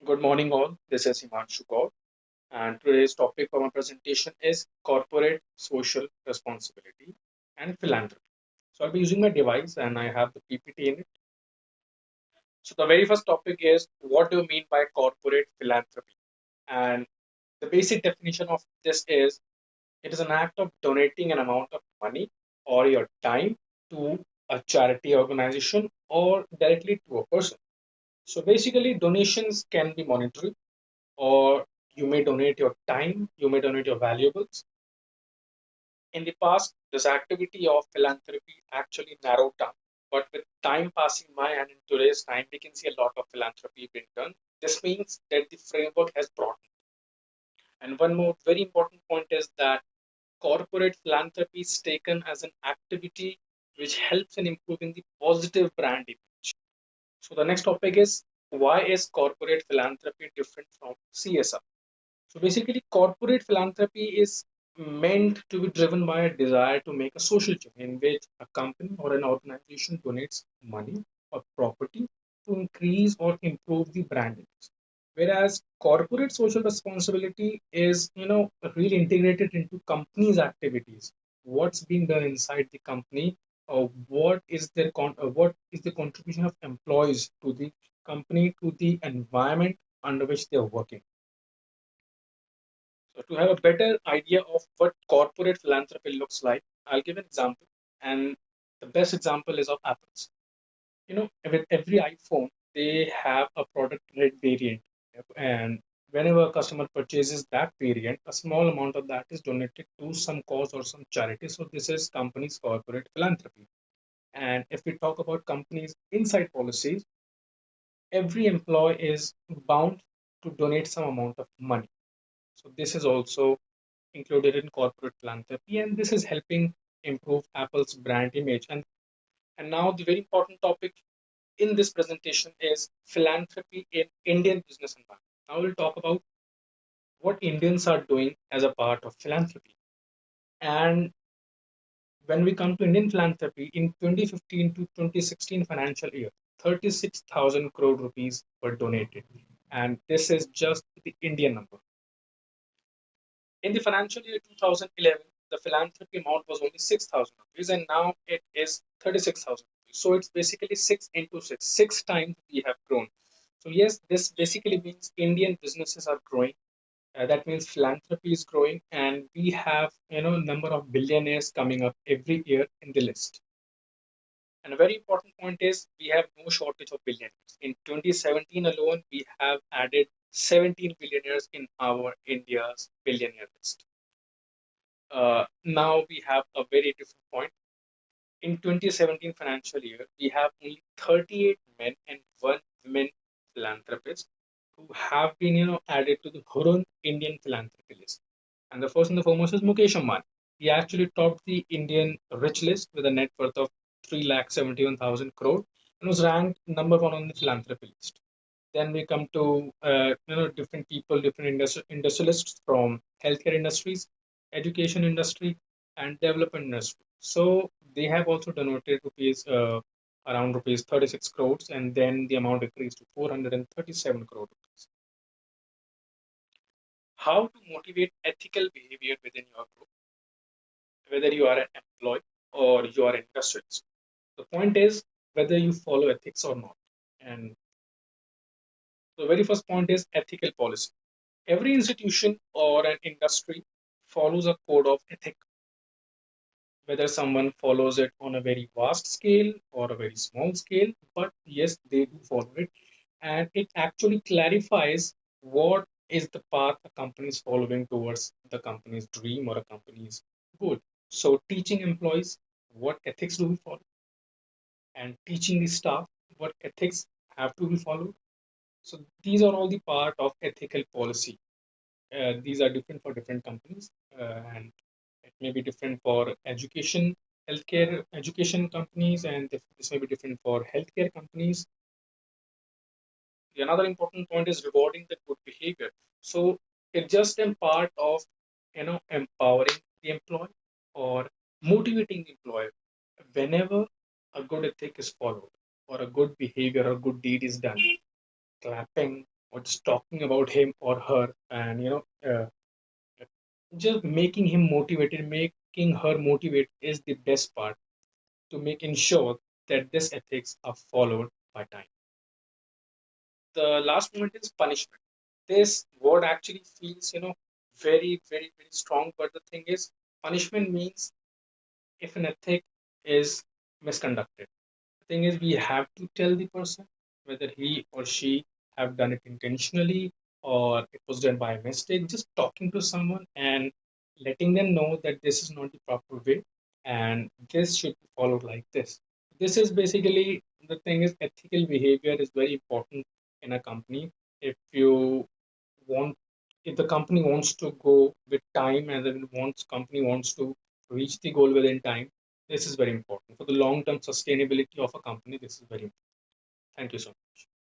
Good morning, all. This is Himanshu Gaur, and today's topic for my presentation is corporate social responsibility and philanthropy. So, I'll be using my device and I have the PPT in it. So, the very first topic is what do you mean by corporate philanthropy? And the basic definition of this is it is an act of donating an amount of money or your time to a charity organization or directly to a person. So, basically, donations can be monetary or you may donate your time, you may donate your valuables. In the past, this activity of philanthropy actually narrowed down, but with time passing by and in today's time, we can see a lot of philanthropy being done. This means that the framework has broadened. And one more very important point is that corporate philanthropy is taken as an activity which helps in improving the positive brand image. So the next topic is why is corporate philanthropy different from CSR? So basically, corporate philanthropy is meant to be driven by a desire to make a social change in which a company or an organization donates money or property to increase or improve the brand image. Whereas corporate social responsibility is, really integrated into company's activities. What's being done inside the company, or what is the contribution of employees to the company, to the environment under which they are working. So to have a better idea of what corporate philanthropy looks like, I'll give an example. And the best example is of Apple's. With every iPhone, they have a product red variant. And whenever a customer purchases that variant, a small amount of that is donated to some cause or some charity. So this is company's corporate philanthropy. And if we talk about companies' inside policies, every employee is bound to donate some amount of money. So this is also included in corporate philanthropy, and this is helping improve Apple's brand image. And now the very important topic in this presentation is philanthropy in Indian business environment. Now we'll talk about what Indians are doing as a part of philanthropy. And when we come to Indian philanthropy in 2015 to 2016 financial year, 36,000 crore rupees were donated. And this is just the Indian number. In the financial year 2011, the philanthropy amount was only 6,000 rupees, and now it is 36,000 rupees. So it's basically 6 into 6, 6 times we have grown. So, yes, this basically means Indian businesses are growing. That means philanthropy is growing, and we have number of billionaires coming up every year in the list. And a very important point is we have no shortage of billionaires. In 2017 alone, we have added 17 billionaires in our India's billionaire list. Now we have a very different point. In 2017 financial year, we have only 38 men and one woman philanthropist who have been, added to the Hurun Indian philanthropy list. And the first and the foremost is Mukesh Ambani. He actually topped the Indian rich list with a net worth of 3,71,000 crore and was ranked number one on the philanthropy list. Then we come to different people, different industrialists from healthcare industries, education industry, and development industry. So they have also donated rupees around rupees 36 crores, and then the amount increased to 437 crore rupees. How to motivate ethical behavior within your group, whether you are an employee or you are an industrialist. The point is whether you follow ethics or not. And the very first point is ethical policy. Every institution or an industry follows a code of ethics, whether someone follows it on a very vast scale or a very small scale, but yes, they do follow it. And it actually clarifies what is the path a company is following towards the company's dream or a company's goal. So, teaching employees what ethics do we follow and teaching the staff what ethics have to be followed. So, these are all the part of ethical policy. These are different for different companies, and it may be different for healthcare education companies, and this may be different for healthcare companies. The another important point is rewarding the good behavior. So it's just a part of empowering the employee or motivating the employer whenever a good ethic is followed or a good behavior or good deed is done, clapping or just talking about him or her, and just making him motivated, making her motivated is the best part to make ensure that this ethics are followed by time. The last point is punishment. This word actually feels, very, very, very strong. But the thing is, punishment means if an ethic is misconducted. The thing is, we have to tell the person whether he or she have done it intentionally or it was done by a mistake. Just talking to someone and letting them know that this is not the proper way and this should be followed like this. This is basically the thing is ethical behavior is very important in a company. If you want if the company wants to go with time and then wants company wants to reach the goal within time, this is very important for the long term sustainability of a company. This is very important. Thank you so much.